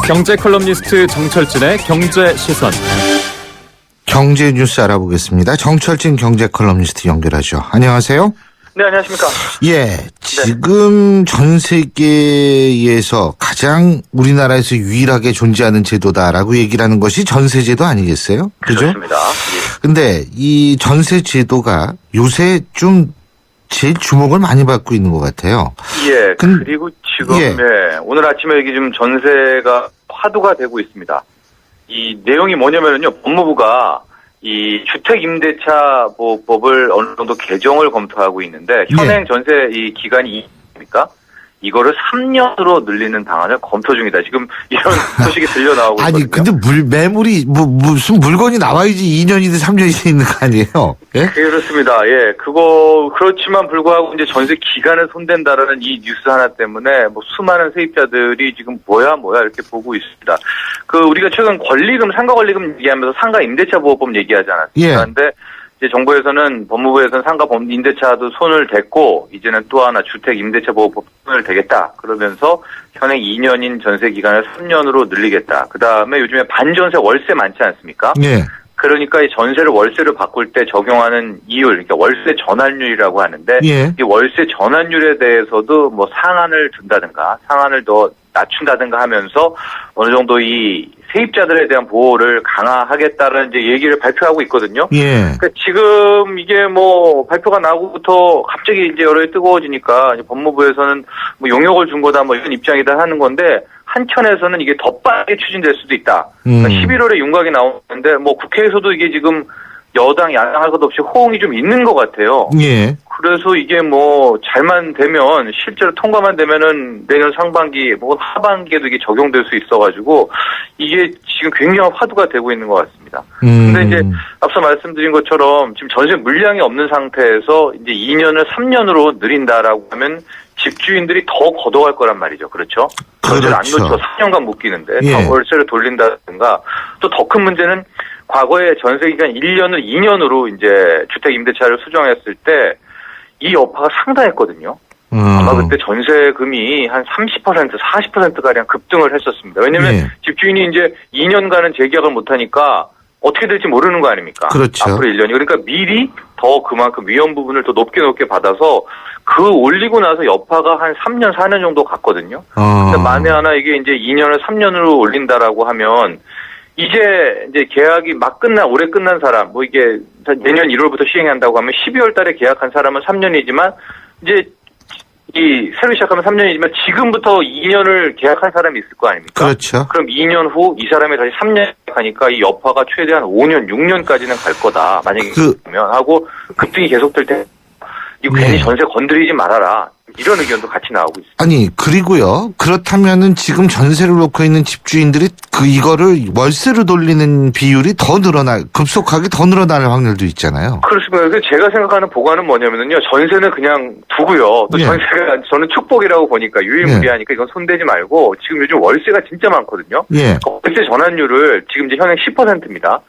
경제 컬럼니스트 정철진의 경제시선. 경제 뉴스 알아보겠습니다. 정철진 경제 컬럼니스트 연결하죠. 안녕하세요. 네, 안녕하십니까. 예, 지금 전 세계에서 가장 우리나라에서 유일하게 존재하는 제도다라고 얘기를 하는 것이 전세제도 아니겠어요? 그죠? 그렇습니다. 예. 근데 이 전세제도가 요새 좀 제일 주목을 많이 받고 있는 것 같아요. 예, 그리고 지금 예. 오늘 아침에 여기 지금 전세가 화두가 되고 있습니다. 이 내용이 뭐냐면요, 법무부가 이 주택임대차보호법을 어느 정도 개정을 검토하고 있는데 현행 전세 이 기간이 2년입니까? 이거를 3년으로 늘리는 방안을 검토 중이다. 지금 이런 소식이 들려 나오고 아니, 있거든요. 근데 매물이 무슨 물건이 나와야지 2년이든 3년이든 있는 거 아니에요? 예? 그렇습니다. 예, 그렇지만 불구하고 이제 전세 기간을 손댄다라는 이 뉴스 하나 때문에 뭐 수많은 세입자들이 지금 뭐야 이렇게 보고 있습니다. 우리가 최근 상가 권리금 얘기하면서 상가 임대차 보호법 얘기하지 않았습니까? 예. 그런데 이제 정부에서는 법무부에서는 상가 임대차도 손을 댔고 이제는 또 하나 주택 임대차 보호법 손을 대겠다. 그러면서 현행 2년인 전세 기간을 3년으로 늘리겠다. 그다음에 요즘에 반전세 월세 많지 않습니까? 예. 그러니까 이 전세를 월세로 바꿀 때 적용하는 이율, 그러니까 월세 전환율이라고 하는데 예. 이 월세 전환율에 대해서도 뭐 상한을 둔다든가 상한을 더 낮춘다든가 하면서 어느 정도 이 세입자들에 대한 보호를 강화하겠다는 이제 얘기를 발표하고 있거든요. 예. 그러니까 지금 이게 뭐 발표가 나고부터 갑자기 이제 여론이 뜨거워지니까 이제 법무부에서는 뭐 용역을 준 거다 뭐 이런 입장이다 하는 건데 한켠에서는 이게 더 빠르게 추진될 수도 있다. 그러니까 11월에 윤곽이 나오는데 뭐 국회에서도 이게 지금 여당 야당 할 것 없이 호응이 좀 있는 것 같아요. 예. 그래서 이게 뭐 잘만 되면 실제로 통과만 되면은 내년 상반기 혹은 하반기에도 이게 적용될 수 있어가지고 이게 지금 굉장한 화두가 되고 있는 것 같습니다. 근데 이제 앞서 말씀드린 것처럼 지금 전세 물량이 없는 상태에서 이제 2년을 3년으로 늘린다라고 하면 집주인들이 더 걷어갈 거란 말이죠. 그렇죠? 전세를 안 놓쳐 3년간 묶이는데 예. 다 월세를 돌린다든가 또 더 큰 문제는 과거에 전세 기간 1년을 2년으로 이제 주택 임대차를 수정했을 때 이 여파가 상당했거든요. 아마 그때 전세금이 한 30%, 40%가량 급등을 했었습니다. 왜냐면 예. 집주인이 이제 2년간은 재계약을 못하니까 어떻게 될지 모르는 거 아닙니까? 그렇죠. 앞으로 1년이. 그러니까 미리 더 그만큼 위험 부분을 더 높게 받아서 올리고 나서 여파가 한 3년, 4년 정도 갔거든요. 근데 만에 하나 이게 이제 2년을 3년으로 올린다라고 하면 이제 계약이 올해 끝난 사람, 뭐 이게 내년 1월부터 시행한다고 하면 12월 달에 계약한 사람은 3년이지만 이제 새로 시작하면 3년이지만 지금부터 2년을 계약한 사람이 있을 거 아닙니까? 그렇죠. 그럼 2년 후 이 사람이 다시 3년 하니까 이 여파가 최대한 5년, 6년까지는 갈 거다. 만약에 그러면 하고 급등이 계속될 때 이거 괜히 전세 건드리지 말아라. 이런 의견도 같이 나오고 있습니다. 아니, 그리고요. 그렇다면은 지금 전세를 놓고 있는 집주인들이 이거를 월세로 돌리는 비율이 급속하게 더 늘어날 확률도 있잖아요. 그렇습니다. 그래서 제가 생각하는 보관은 뭐냐면요. 전세는 그냥 두고요. 또 예. 전세가 저는 축복이라고 보니까 유일무이하니까 이건 손대지 말고 지금 요즘 월세가 진짜 많거든요. 예. 월세 전환율을 지금 이제 현행 10%입니다.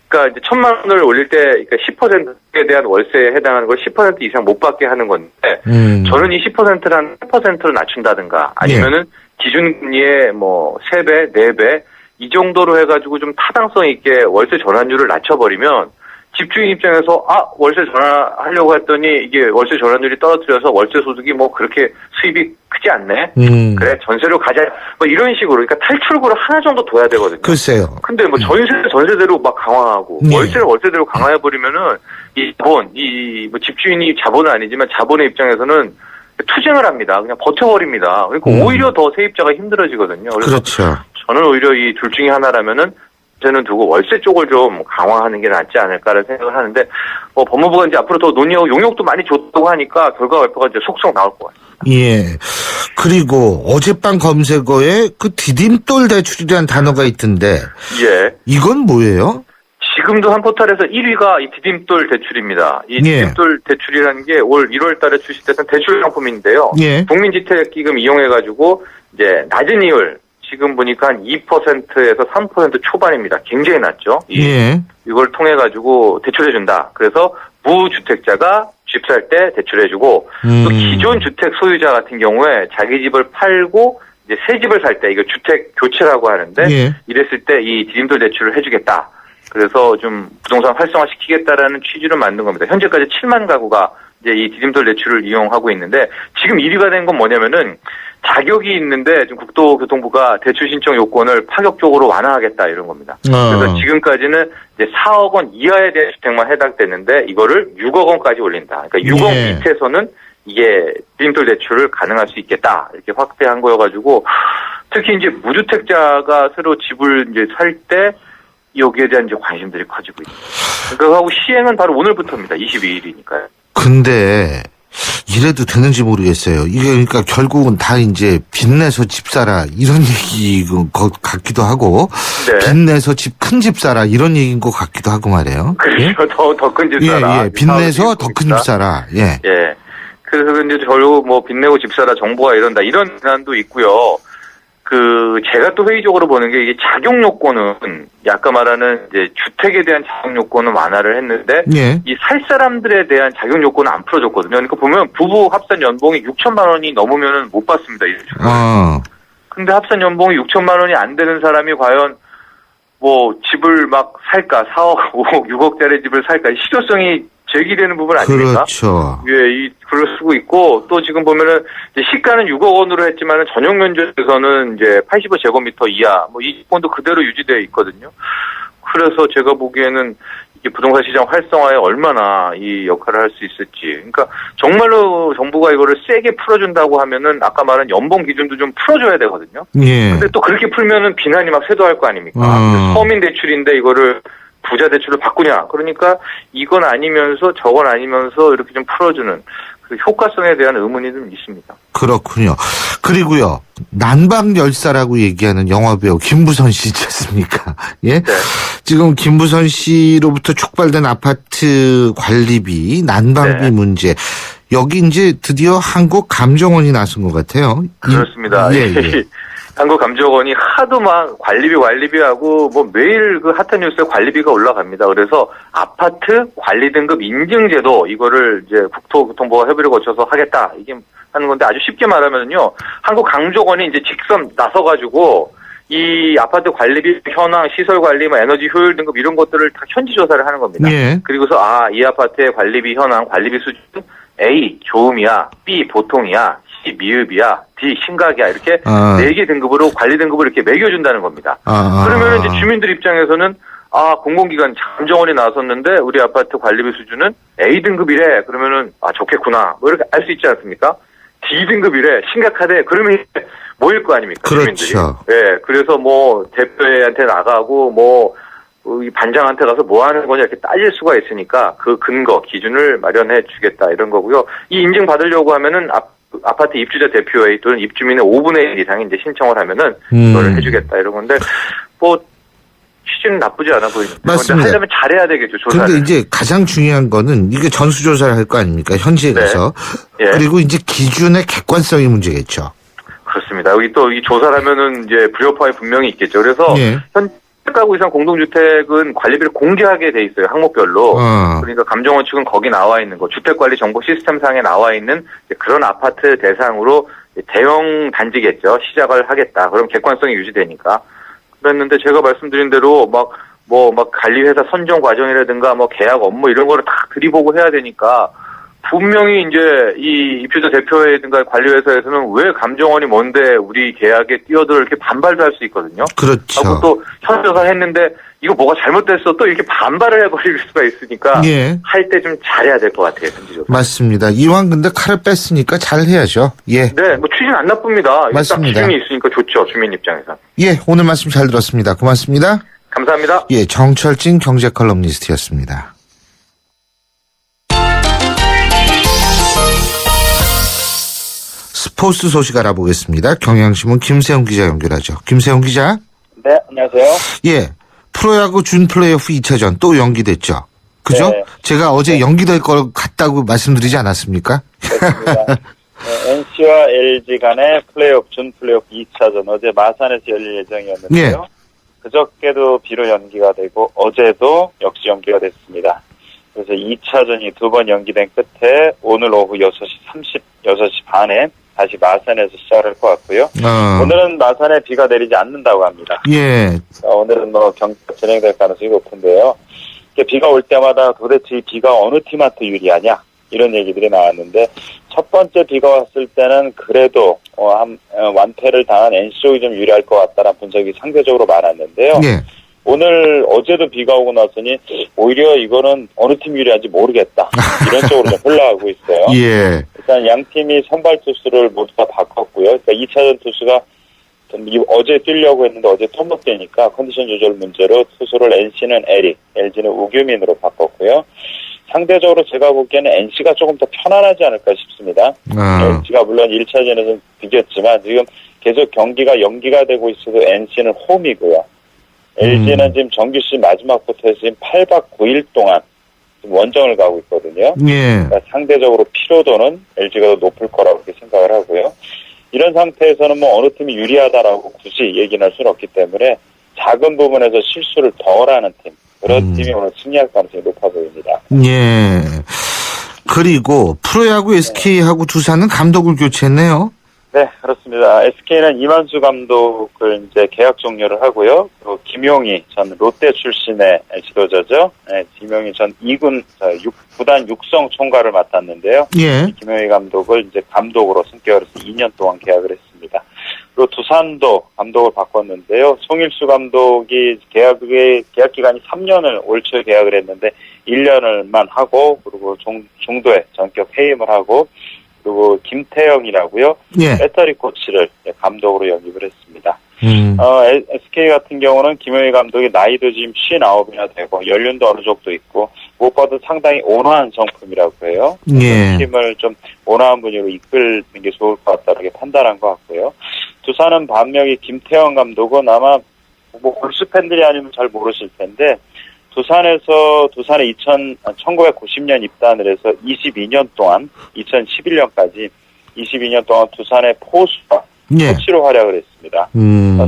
그러니까 이제 1,000만 원을 올릴 때 그러니까 10%에 대한 월세에 해당하는 걸 10% 이상 못 받게 하는 건데 저는 이 10%를 한 8%로 낮춘다든가 아니면은 기준금리의 뭐 3배, 4배 이 정도로 해가지고 좀 타당성 있게 월세 전환율을 낮춰버리면 집주인 입장에서 월세 전환하려고 했더니 이게 월세 전환율이 떨어뜨려서 월세 소득이 뭐 그렇게 수입이 크지 않네. 그래 전세로 가자. 뭐 이런 식으로 그러니까 탈출구를 하나 정도 둬야 되거든요. 글쎄요. 근데 뭐 전세대로 막 강화하고 월세를 월세대로 강화해 버리면은 뭐 집주인이 자본은 아니지만 자본의 입장에서는 투쟁을 합니다. 그냥 버텨버립니다. 그러니까 오히려 더 세입자가 힘들어지거든요. 그래서 그렇죠. 저는 오히려 이 둘 중에 하나라면은 전세는 두고 월세 쪽을 좀 강화하는 게 낫지 않을까를 생각을 하는데 뭐 법무부가 이제 앞으로 더 논의하고 용역도 많이 줬다고 하니까 결과 발표가 이제 속속 나올 것 같아요. 예. 그리고 어젯밤 검색어에 디딤돌 대출이라는 단어가 있던데. 예. 이건 뭐예요? 지금도 한 포털에서 1위가 이 디딤돌 대출입니다. 이 디딤돌 대출이라는 게 올 1월 달에 출시됐던 대출 상품인데요. 예. 국민주택기금 이용해가지고 이제 낮은 이율 지금 보니까 한 2%에서 3% 초반입니다. 굉장히 낮죠. 예. 이걸 통해 가지고 대출해준다. 그래서 무주택자가 집 살 때 대출해주고 또 기존 주택 소유자 같은 경우에 자기 집을 팔고 이제 새 집을 살 때 이거 주택 교체라고 하는데 예. 이랬을 때 이 디딤돌 대출을 해주겠다. 그래서 좀 부동산 활성화시키겠다라는 취지로 만든 겁니다. 현재까지 7만 가구가 이제 이 디딤돌 대출을 이용하고 있는데 지금 1위가 된 건 뭐냐면은 자격이 있는데 좀 국토교통부가 대출 신청 요건을 파격적으로 완화하겠다 이런 겁니다. 그래서 지금까지는 이제 4억 원 이하에 대한 주택만 해당됐는데 이거를 6억 원까지 올린다. 그러니까 6억 예. 밑에서는 이게 디딤돌 대출을 가능할 수 있겠다 이렇게 확대한 거여가지고 특히 이제 무주택자가 새로 집을 이제 살 때 여기에 대한 이제 관심들이 커지고 있습니다. 그러니까 하고 시행은 바로 오늘부터입니다. 22일이니까요. 근데 이래도 되는지 모르겠어요. 이게 그러니까 결국은 다 이제 빚내서 집 사라 이런 얘기인 것 같기도 하고 네. 빚내서 큰 집 사라 이런 얘기인 것 같기도 하고 말이에요. 그렇죠. 더 큰 집 사라. 예. 빚내서 더 큰 집 사라. 예. 예. 그래서 이제 결국 뭐 빚내고 집 사라 정부가 이런다 이런 비난도 있고요. 제가 또 회의적으로 보는 게 이게 작용 요건은 아까 말하는 이제 주택에 대한 작용 요건은 완화를 했는데 예. 이 살 사람들에 대한 작용 요건은 안 풀어줬거든요. 그러니까 보면 부부 합산 연봉이 6천만 원이 넘으면은 못 받습니다. 근데 합산 연봉이 6천만 원이 안 되는 사람이 과연 뭐 집을 막 살까 4억, 5억, 6억짜리 집을 살까 실효성이 제기되는 부분 아닙니까? 그렇죠. 예, 그럴 수도 있고 또 지금 보면은 이제 시가는 6억 원으로 했지만은 전용 면적에서는 이제 85제곱미터 이하 뭐 이 조건도 그대로 유지되어 있거든요. 그래서 제가 보기에는 이게 부동산 시장 활성화에 얼마나 이 역할을 할 수 있을지. 그러니까 정말로 정부가 이거를 세게 풀어준다고 하면은 아까 말한 연봉 기준도 좀 풀어줘야 되거든요. 예. 근데 또 그렇게 풀면은 비난이 막 쇄도할 거 아닙니까? 서민 대출인데 이거를 부자 대출로 바꾸냐? 그러니까 이건 아니면서 저건 아니면서 이렇게 좀 풀어주는 그 효과성에 대한 의문이 좀 있습니다. 그렇군요. 그리고요, 난방열사라고 얘기하는 영화배우 김부선 씨 있지 않습니까? 예? 네. 지금 김부선 씨로부터 촉발된 아파트 관리비, 난방비 네. 문제. 여기 이제 드디어 한국감정원이 나선 것 같아요. 그렇습니다. 예, 예. 한국감정원이 하도 막 관리비하고 뭐 매일 그 핫한 뉴스에 관리비가 올라갑니다. 그래서 아파트 관리 등급 인증제도 이거를 이제 국토교통부와 협의를 거쳐서 하겠다. 이게 하는 건데 아주 쉽게 말하면요. 한국감정원이 이제 직접 나서가지고 이 아파트 관리비 현황, 시설 관리, 뭐 에너지 효율 등급 이런 것들을 다 현지 조사를 하는 겁니다. 예. 그리고서 이 아파트의 관리비 현황, 관리비 수준 A 좋음이야, B 보통이야, C 미흡이야, D 심각이야 이렇게 4개 등급으로 관리 등급을 이렇게 매겨준다는 겁니다. 그러면 이제 주민들 입장에서는 공공기관 감정원이 나섰는데 우리 아파트 관리비 수준은 A 등급이래. 그러면은 좋겠구나. 뭐 이렇게 알 수 있지 않습니까? D 등급이래. 심각하대. 그러면 모일 거 아닙니까? 그렇죠. 주민들이. 예. 그래서 뭐 대표한테 나가고 뭐 이 반장한테 가서 뭐 하는 거냐 이렇게 따질 수가 있으니까 그 근거 기준을 마련해 주겠다 이런 거고요. 이 인증 받으려고 하면은 아파트 입주자 대표회의 또는 입주민의 5분의 1 이상이 이제 신청을 하면은 그거를 해주겠다 이런 건데 뭐 취지는 나쁘지 않아 보이는데. 맞습니다. 하려면 잘해야 되겠죠. 조사를. 근데 이제 가장 중요한 거는 이게 전수조사를 할 거 아닙니까? 현지에 가서. 예. 그리고 이제 기준의 객관성이 문제겠죠. 그렇습니다. 여기 또 이 조사를 하면은 이제 불협화음이 분명히 있겠죠. 그래서 예. 현 가구 이상 공동주택은 관리비를 공개하게 돼 있어요. 항목별로. 그러니까 감정원 측은 거기 나와 있는 거, 주택관리정보 시스템상에 나와 있는 그런 아파트 대상으로 대형 단지겠죠. 시작을 하겠다. 그럼 객관성이 유지되니까. 그랬는데 제가 말씀드린 대로 막 관리회사 선정 과정이라든가 뭐 계약 업무 이런 거를 다 들이보고 해야 되니까 분명히 이제 이 입주자 대표회든가 관리회사에서는 왜 감정원이 뭔데 우리 계약에 뛰어들어 이렇게 반발도 할 수 있거든요. 그렇죠. 하고 또 현조사 했는데 이거 뭐가 잘못됐어 또 이렇게 반발을 해버릴 수가 있으니까 예. 할 때 좀 잘해야 될 것 같아요. 현지조사. 맞습니다. 이왕 근데 칼을 뺐으니까 잘 해야죠. 예. 네, 뭐 취지는 안 나쁩니다. 맞습니다. 기준이 있으니까 좋죠. 주민 입장에서. 예, 오늘 말씀 잘 들었습니다. 고맙습니다. 감사합니다. 예, 정철진 경제 컬럼니스트였습니다. 스포츠 소식 알아보겠습니다. 경향신문 김세훈 기자 연결하죠. 김세훈 기자. 네, 안녕하세요. 예, 프로야구 준 플레이오프 2차전 또 연기됐죠. 그죠? 네. 제가 어제 연기될 것 같다고 말씀드리지 않았습니까? 그렇습니다. 네, NC와 LG 간의 준 플레이오프 2차전 어제 마산에서 열릴 예정이었는데요. 예. 그저께도 비로 연기가 되고 어제도 역시 연기가 됐습니다. 그래서 2차전이 2번 연기된 끝에 오늘 오후 6시 반에 다시 마산에서 시작할 것 같고요. 오늘은 마산에 비가 내리지 않는다고 합니다. 예. 오늘은 경기가 진행될 가능성이 높은데요. 비가 올 때마다 도대체 이 비가 어느 팀한테 유리하냐 이런 얘기들이 나왔는데 첫 번째 비가 왔을 때는 그래도 완패를 당한 NC 쪽이 좀 유리할 것 같다는 분석이 상대적으로 많았는데요. 예. 오늘 어제도 비가 오고 나서니 오히려 이거는 어느 팀 유리한지 모르겠다 이런 쪽으로 좀 흘러가고 있어요. 예. 일단 양 팀이 선발 투수를 모두 다 바꿨고요. 그러니까 2차전 투수가 어제 뛰려고 했는데 어제 또 못 뛰니까 컨디션 조절 문제로 투수를 NC는 에릭, LG는 우규민으로 바꿨고요. 상대적으로 제가 보기에는 NC가 조금 더 편안하지 않을까 싶습니다. LG가 물론 1차전에서 비겼지만 지금 계속 경기가 연기가 되고 있어도 NC는 홈이고요. LG는 지금 정규 시즌 마지막부터 해서 지금 8박 9일 동안 지금 원정을 가고 있거든요. 예. 그러니까 상대적으로 피로도는 LG가 더 높을 거라고 생각을 하고요. 이런 상태에서는 어느 팀이 유리하다라고 굳이 얘기할 수는 없기 때문에 작은 부분에서 실수를 덜 하는 팀, 그런 팀이 오늘 승리할 가능성이 높아 보입니다. 예. 그리고 프로야구 SK하고 두산은 감독을 교체했네요. 네, 그렇습니다. SK는 이만수 감독을 이제 계약 종료를 하고요. 또 김용희 전 롯데 출신의 지도자죠. 네, 김용희 전 2군 구단 육성 총괄을 맡았는데요. 예. 김용희 감독을 이제 감독으로 승격을 해서 2년 동안 계약을 했습니다. 그리고 두산도 감독을 바꿨는데요. 송일수 감독이 계약 기간이 3년을 올 초에 계약을 했는데 1년을만 하고 그리고 중도에 전격 해임을 하고 그리고 김태형이라고요. 예. 배터리 코치를 감독으로 영입을 했습니다. SK 같은 경우는 김용희 감독이 나이도 지금 59이나 되고 연륜도 어느 정도 있고 무엇보다 상당히 온화한 성품이라고 해요. 예. 팀을 좀 온화한 분위기로 이끌는 게 좋을 것 같다고 판단한 것 같고요. 두산은 반면에 김태형 감독은 아마 골수 팬들이 아니면 잘 모르실 텐데 두산에 1990년 입단을 해서 22년 동안 2011년까지 22년 동안 두산의 포수와 예. 코치로 활약을 했습니다.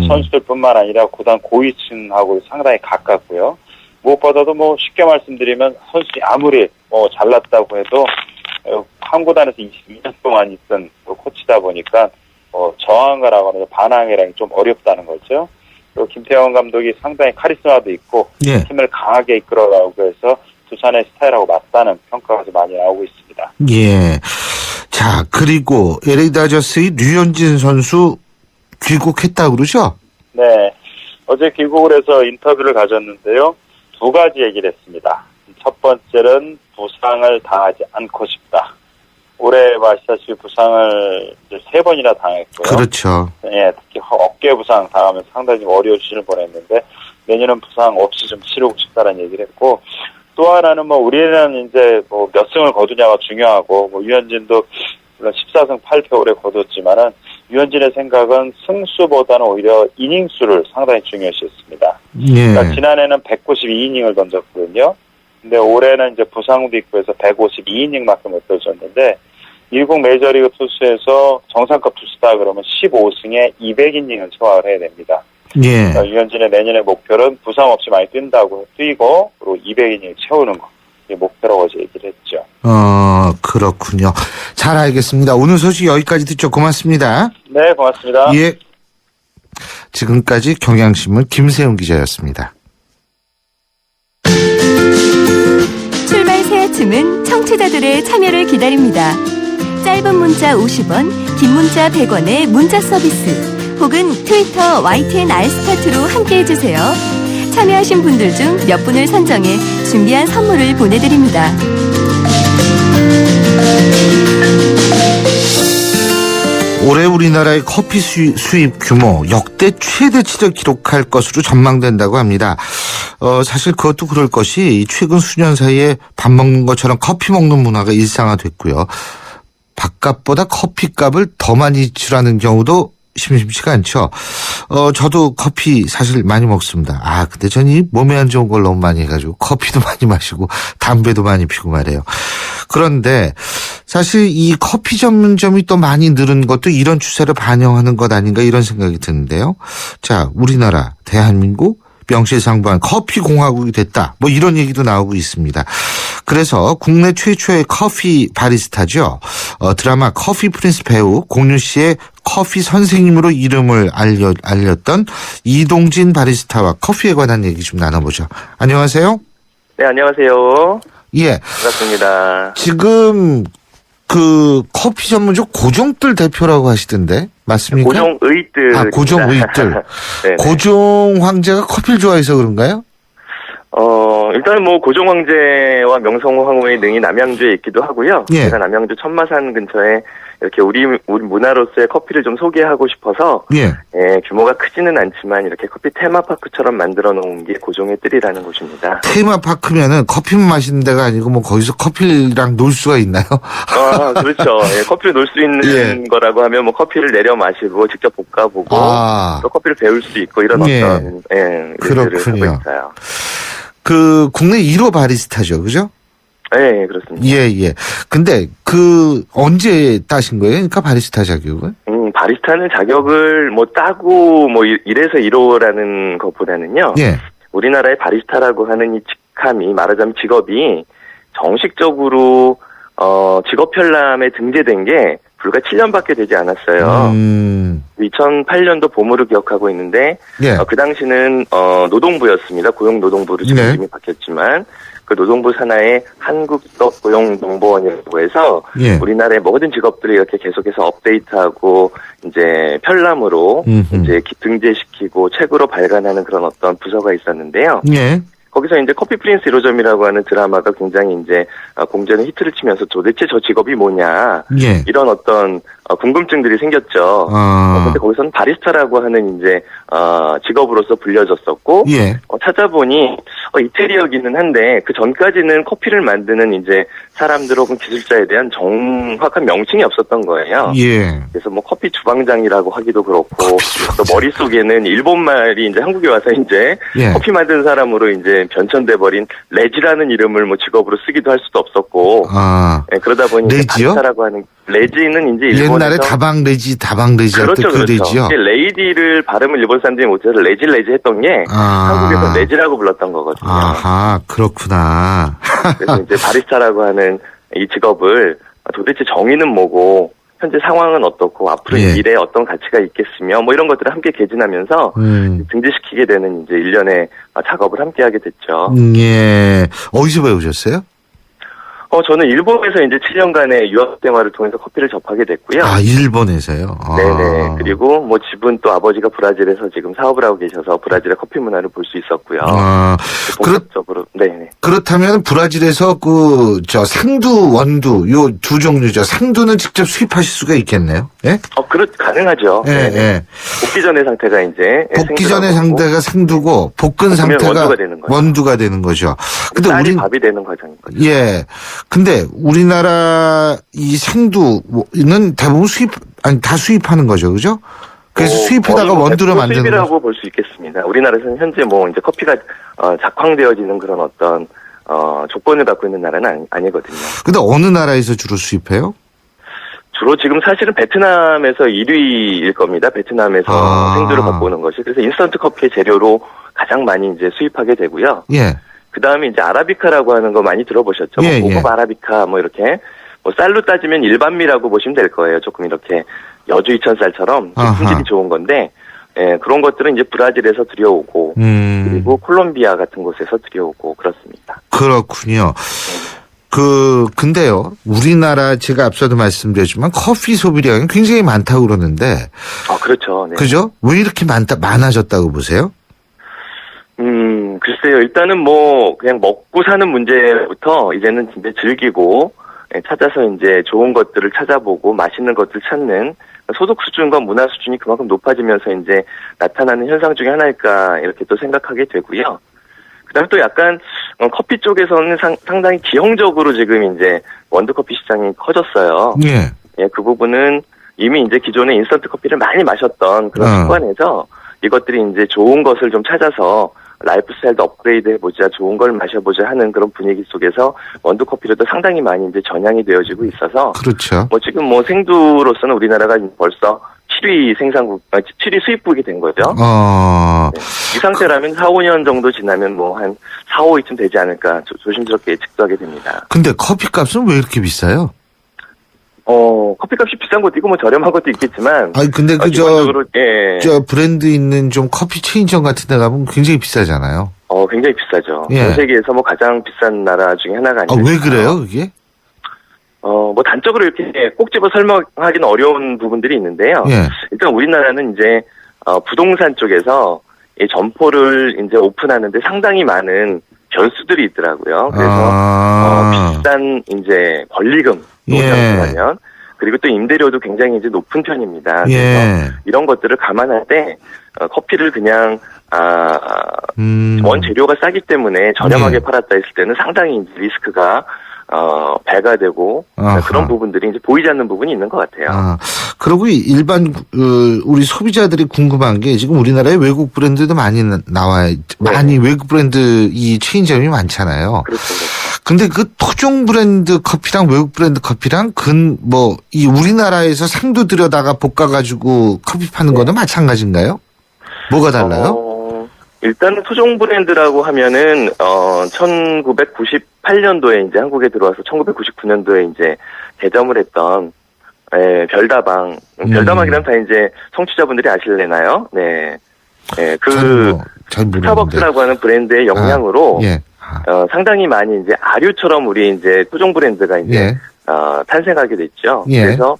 선수들뿐만 아니라 구단 고위층하고 상당히 가깝고요. 무엇보다도 쉽게 말씀드리면 선수들이 아무리 잘났다고 해도 한 구단에서 22년 동안 있던 코치다 보니까 저항을 하거나 반항이라는 게 좀 어렵다는 거죠. 그리고 김태형 감독이 상당히 카리스마도 있고 예. 팀을 강하게 이끌어가고 해서 두산의 스타일하고 맞다는 평가가 많이 나오고 있습니다. 예. 자, 그리고 LA 다저스의 류현진 선수 귀국했다고 그러죠? 네. 어제 귀국을 해서 인터뷰를 가졌는데요. 두 가지 얘기를 했습니다. 첫 번째는 부상을 당하지 않고 싶다. 올해 아시다시피 부상을 이제 3번이나 당했고요. 그렇죠. 예, 특히 어깨 부상 당하면 상당히 어려운 시즌을 보냈는데 내년은 부상 없이 좀 치르고 싶다는 얘기를 했고 또 하나는 우리는 이제 몇 승을 거두냐가 중요하고 유현진도 물론 14승 8패 올해 거뒀지만은 유현진의 생각은 승수보다는 오히려 이닝 수를 상당히 중요시했습니다. 예. 그러니까 지난해는 192이닝을 던졌거든요. 근데 올해는 이제 부상도 있고 해서 152이닝밖에 못 던졌는데 미국 메이저리그 투수에서 정상급 투수다 그러면 15승에 200이닝을 소화를 해야 됩니다. 예. 그러니까 유현진의 내년의 목표는 부상 없이 많이 뛰고 그리고 200이닝 채우는 거. 이게 목표라고 어제 얘기를 했죠. 그렇군요. 잘 알겠습니다. 오늘 소식 여기까지 듣죠. 고맙습니다. 네, 고맙습니다. 예. 지금까지 경향신문 김세훈 기자였습니다. 출발 새 아침은 청취자들의 참여를 기다립니다. 짧은 문자 50원, 긴 문자 100원의 문자 서비스 혹은 트위터 YTN 알스타트로 함께해 주세요. 참여하신 분들 중 몇 분을 선정해 준비한 선물을 보내드립니다. 올해 우리나라의 커피 수입 규모 역대 최대치를 기록할 것으로 전망된다고 합니다. 사실 그것도 그럴 것이 최근 수년 사이에 밥 먹는 것처럼 커피 먹는 문화가 일상화됐고요. 밥값보다 커피값을 더 많이 지출하는 경우도 심심치가 않죠. 저도 커피 사실 많이 먹습니다. 근데 전 이 몸에 안 좋은 걸 너무 많이 해가지고 커피도 많이 마시고 담배도 많이 피고 말이에요. 그런데 사실 이 커피 전문점이 또 많이 늘은 것도 이런 추세를 반영하는 것 아닌가 이런 생각이 드는데요. 자, 우리나라 대한민국 명실상부한 커피 공화국이 됐다. 이런 얘기도 나오고 있습니다. 그래서 국내 최초의 커피 바리스타죠. 드라마 커피 프린스 배우 공유 씨의 커피 선생님으로 이름을 알렸던 이동진 바리스타와 커피에 관한 얘기 좀 나눠보죠. 안녕하세요. 네, 안녕하세요. 예. 반갑습니다. 지금 그 커피 전문점 고종뜰 대표라고 하시던데 맞습니까? 고종의뜰. 고종의뜰. 네네. 고종 황제가 커피를 좋아해서 그런가요? 일단은 뭐 고종 황제와 명성황 후의 능이 남양주에 있기도 하고요. 예. 제가 남양주 천마산 근처에 이렇게 우리 문화로서의 커피를 좀 소개하고 싶어서 예. 규모가 크지는 않지만 이렇게 커피 테마파크처럼 만들어 놓은 게 고종의 뜰이라는 곳입니다. 테마파크면은 커피만 마시는 데가 아니고 뭐 거기서 커피랑 놀 수가 있나요? 그렇죠. 예, 커피를 놓을 수 있는 예. 거라고 하면 뭐 커피를 내려 마시고 직접 볶아보고 또 커피를 배울 수 있고 이런 예. 어떤 일들을 그렇군요. 하고 있어요. 그 국내 1호 바리스타죠, 그죠? 네, 그렇습니다. 예. 근데 그 언제 따신 거예요? 그러니까 바리스타 자격을? 바리스타는 자격을 뭐 따고 뭐 이래서 1호라는 것보다는요. 예. 우리나라의 바리스타라고 하는 이 직함이 말하자면 직업이 정식적으로 직업 편람에 등재된 게 불과 7년밖에 되지 않았어요. 2008년도 봄으로 기억하고 있는데 예. 그 당시는 노동부였습니다. 고용노동부로 지금 네. 이름이 바뀌었지만 그 노동부 산하의 한국고용정보원이라고 해서 예. 우리나라의 모든 직업들을 이렇게 계속해서 업데이트하고 이제 편람으로 이제 등재시키고 책으로 발간하는 그런 어떤 부서가 있었는데요. 예. 거기서 이제 커피 프린스 1호점이라고 하는 드라마가 굉장히 이제 공전의 히트를 치면서 도대체 저 직업이 뭐냐 예. 이런 어떤 궁금증들이 생겼죠. 근데 거기서는 바리스타라고 하는 이제 직업으로서 불려졌었고 예. 찾아보니 이태리어기는 한데 그 전까지는 커피를 만드는 이제 사람들 혹은 기술자에 대한 정확한 명칭이 없었던 거예요. 예. 그래서 뭐 커피 주방장이라고 하기도 그렇고 또 머릿속에는 일본 말이 이제 한국에 와서 이제 예. 커피 만드는 사람으로 이제 변천돼 버린 레지라는 이름을 뭐 직업으로 쓰기도 할 수도 없었고 그러다 보니 레지요? 바리스타라고 하는 레지는 이제 일본에서 옛날에 다방 레지 할 때 그렇죠, 그 그렇죠. 레지요? 레이디를 발음을 일본 사람들이 못해서 레지 했던 게 한국에서 레지라고 불렀던 거거든요. 아하, 그렇구나. 그래서 이제 바리스타라고 하는 이 직업을 도대체 정의는 뭐고 현재 상황은 어떻고 앞으로 예. 미래에 어떤 가치가 있겠으며 뭐 이런 것들을 함께 개진하면서 등재시키게 되는 이제 일련의 작업을 함께 하게 됐죠. 예. 어디서 배우셨어요? 저는 일본에서 이제 7년간의 유학 생활을 통해서 커피를 접하게 됐고요. 일본에서요? 네네. 그리고 뭐 집은 또 아버지가 브라질에서 지금 사업을 하고 계셔서 브라질의 커피 문화를 볼 수 있었고요. 본격적으로. 네네. 그렇다면 브라질에서 상두, 원두, 요 두 종류죠. 상두는 직접 수입하실 수가 있겠네요? 예? 가능하죠. 예, 네네. 예. 볶기 전의 상태가 이제. 볶기 전의 상태가 상두고, 볶은 상태가 원두가 되는 거죠. 근데 쌀이 밥이 되는 과정인 거죠. 예. 근데 우리나라 이 상두는 대부분 다 수입하는 거죠, 그죠? 그래서 수입해다가 원두를 만드는 거죠. 수입이라고 볼 수 있겠습니다. 우리나라에서는 현재 뭐 이제 커피가 작황되어지는 그런 어떤 조건을 갖고 있는 나라는 아니거든요. 근데 어느 나라에서 주로 수입해요? 주로 지금 사실은 베트남에서 1위일 겁니다. 베트남에서 생두를 갖고 오는 것이. 그래서 인스턴트 커피의 재료로 가장 많이 이제 수입하게 되고요. 예. 그 다음에 이제 아라비카라고 하는 거 많이 들어보셨죠? 예, 고급 아라비카 뭐 이렇게 뭐 쌀로 따지면 일반미라고 보시면 될 거예요. 조금 이렇게 여주 이천쌀처럼 품질이 좋은 건데 그런 것들은 이제 브라질에서 들여오고 그리고 콜롬비아 같은 곳에서 들여오고 그렇습니다. 그렇군요. 근데요, 우리나라 제가 앞서도 말씀드렸지만 커피 소비량이 굉장히 많다고 그러는데. 그렇죠. 네. 그죠? 왜 이렇게 많아졌다고 보세요? 글쎄요. 일단은 뭐 그냥 먹고 사는 문제부터 이제는 진짜 즐기고 찾아서 이제 좋은 것들을 찾아보고 맛있는 것들 찾는 소득 수준과 문화 수준이 그만큼 높아지면서 이제 나타나는 현상 중에 하나일까 이렇게 또 생각하게 되고요. 그다음에 또 약간 커피 쪽에서는 상당히 기형적으로 지금 이제 원두커피 시장이 커졌어요. 예. 예, 그 부분은 이미 이제 기존에 인스턴트 커피를 많이 마셨던 그런 습관에서 이것들이 이제 좋은 것을 좀 찾아서 라이프 스타일도 업그레이드 해보자, 좋은 걸 마셔보자 하는 그런 분위기 속에서 원두커피로도 상당히 많이 이제 전향이 되어지고 있어서. 그렇죠. 뭐 지금 뭐 생두로서는 우리나라가 벌써 7위 생산국, 7위 수입국이 된 거죠. 어, 네. 이 상태라면 4, 5년 정도 지나면 뭐 한 4, 5위쯤 되지 않을까 조심스럽게 예측도 하게 됩니다. 근데 커피값은 왜 이렇게 비싸요? 커피값이 비싼 것도 있고 뭐 저렴한 것도 있겠지만. 아니, 근데 기본적으로, 예. 저 브랜드 있는 좀 커피 체인점 같은 데 가면 굉장히 비싸잖아요. 굉장히 비싸죠. 예. 전 세계에서 뭐 가장 비싼 나라 중에 하나가 아니에요. 왜 그래요, 그게? 뭐 단적으로 이렇게 꼭 집어 설명하기는 어려운 부분들이 있는데요. 예. 일단 우리나라는 이제, 부동산 쪽에서 이 점포를 이제 오픈하는데 상당히 많은 변수들이 있더라고요. 그래서, 비싼 이제 권리금, 하면 그리고 또 임대료도 굉장히 이제 높은 편입니다. 그래서 예. 이런 것들을 감안할 때, 커피를 그냥, 원재료가 싸기 때문에 저렴하게 예. 팔았다 했을 때는 상당히 이제 리스크가, 배가 되고, 아하. 그런 부분들이 이제 보이지 않는 부분이 있는 것 같아요. 그리고 일반, 우리 소비자들이 궁금한 게 지금 우리나라에 외국 브랜드도 많이 나와요. 많이 외국 브랜드 이 체인점이 많잖아요. 그렇죠. 근데 그 토종 브랜드 커피랑 외국 브랜드 커피랑 이 우리나라에서 상도 들여다가 볶아가지고 커피 파는 거는 마찬가지인가요? 뭐가 달라요? 일단은 토종 브랜드라고 하면은 1998년도에 이제 한국에 들어와서 1999년도에 이제 개점을 했던 별다방. 별다방이라면 다 이제 청취자분들이 아실래나요? 네. 잘 모르는데. 스타벅스라고 하는 브랜드의 영향으로 예. 상당히 많이 이제 아류처럼 우리 이제 토종 브랜드가 이제 예. 탄생하게 됐죠. 예. 그래서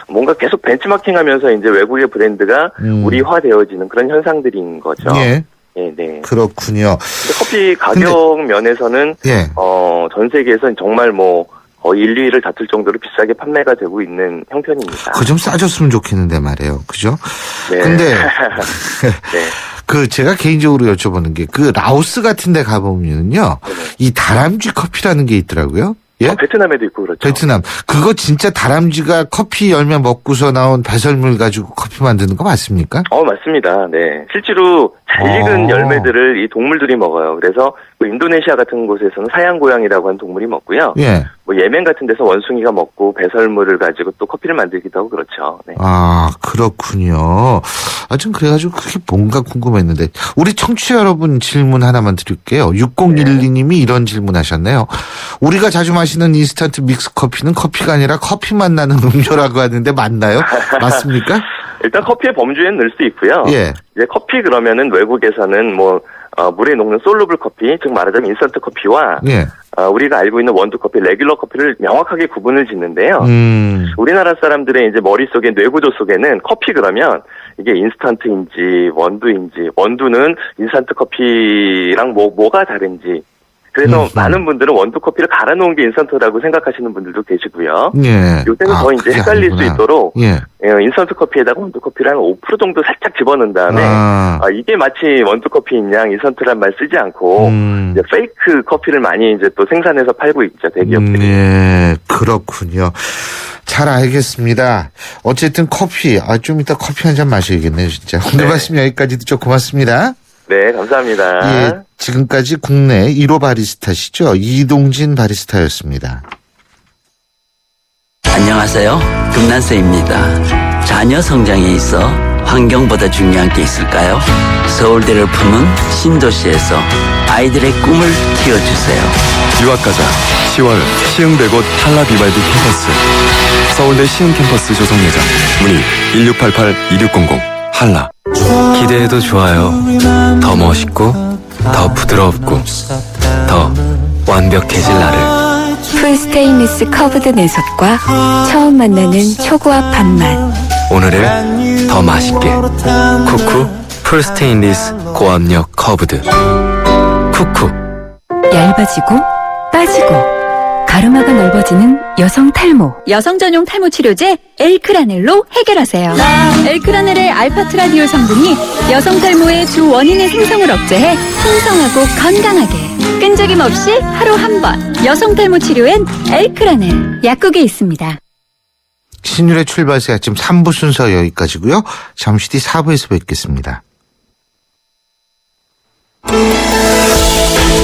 뭔가 계속 벤치마킹하면서 이제 외국의 브랜드가 우리화되어지는 그런 현상들인 거죠. 예. 네. 그렇군요. 근데 커피 가격 면에서는 예. 전 세계에서 정말 뭐 거의 1, 2위를 다툴 정도로 비싸게 판매가 되고 있는 형편입니다. 그거 좀 싸줬으면 좋겠는데 말이에요. 그죠? 네. 근데 네. 제가 개인적으로 여쭤보는 게 라오스 같은 데 가보면요. 이 다람쥐 커피라는 게 있더라고요. 예? 베트남에도 있고 그렇죠. 베트남. 그거 진짜 다람쥐가 커피 열매 먹고서 나온 배설물 가지고 커피 만드는 거 맞습니까? 맞습니다. 네. 실제로 잘 익은 열매들을 이 동물들이 먹어요. 그래서 뭐 인도네시아 같은 곳에서는 사양고양이라고 하는 동물이 먹고요. 예. 뭐 예멘 같은 데서 원숭이가 먹고 배설물을 가지고 또 커피를 만들기도 하고 그렇죠. 네. 그렇군요. 좀 그래가지고 그게 뭔가 궁금했는데 우리 청취자 여러분 질문 하나만 드릴게요. 6012님이 이런 질문 하셨네요. 우리가 자주 마시는 인스턴트 믹스 커피는 커피가 아니라 커피만 나는 음료라고 하는데 맞나요? 맞습니까? 일단 커피의 범주에는 넣을 수 있고요. 예. 이제 커피 그러면은 외국에서는 물에 녹는 솔루블 커피, 즉 말하자면 인스턴트 커피와 예. 우리가 알고 있는 원두 커피, 레귤러 커피를 명확하게 구분을 짓는데요. 우리나라 사람들의 이제 머릿속에 뇌구조 속에는 커피 그러면 이게 인스턴트인지 원두인지, 원두는 인스턴트 커피랑 뭐가 다른지. 그래서 많은 분들은 원두 커피를 갈아 놓은 게 인스턴트라고 생각하시는 분들도 계시고요. 예. 요새는 더 이제 헷갈릴 아니구나. 수 있도록 예. 인스턴트 커피에다가 원두 커피를 한 5% 정도 살짝 집어넣은 다음에 이게 마치 원두 커피인 양 인스턴트란 말 쓰지 않고 이제 페이크 커피를 많이 이제 또 생산해서 팔고 있죠, 대기업들이. 네, 그렇군요. 잘 알겠습니다. 어쨌든 커피, 좀 이따 커피 한 잔 마셔야겠네요, 진짜. 오늘 말씀 여기까지 듣죠. 고맙습니다. 네, 감사합니다. 예, 지금까지 국내 1호 바리스타시죠. 이동진 바리스타였습니다. 안녕하세요. 금난세입니다. 자녀 성장에 있어 환경보다 중요한 게 있을까요? 서울대를 품은 신도시에서 아이들의 꿈을 키워주세요. 유학가자 10월 시흥대곳 한라비발디 캠퍼스 서울대 시흥캠퍼스 조성예정 문의 1688-2600 한라. 기대해도 좋아요. 더 멋있고 더 부드럽고 더 완벽해질 나를. 풀스테인리스 커브드 내석과 처음 만나는 초고압 밥맛. 오늘을 더 맛있게 쿠쿠 풀스테인리스 고압력 커브드 쿠쿠. 얇아지고 빠지고 가르마가 넓어지는 여성 탈모. 여성 전용 탈모 치료제 엘크라넬로 해결하세요. 엘크라넬의 알파트라디올 성분이 여성 탈모의 주 원인의 생성을 억제해 풍성하고 건강하게 끈적임 없이 하루 한 번. 여성 탈모 치료엔 엘크라넬. 약국에 있습니다. 신율의 출발새 아침 3부 순서 여기까지고요. 잠시 뒤 4부에서 뵙겠습니다.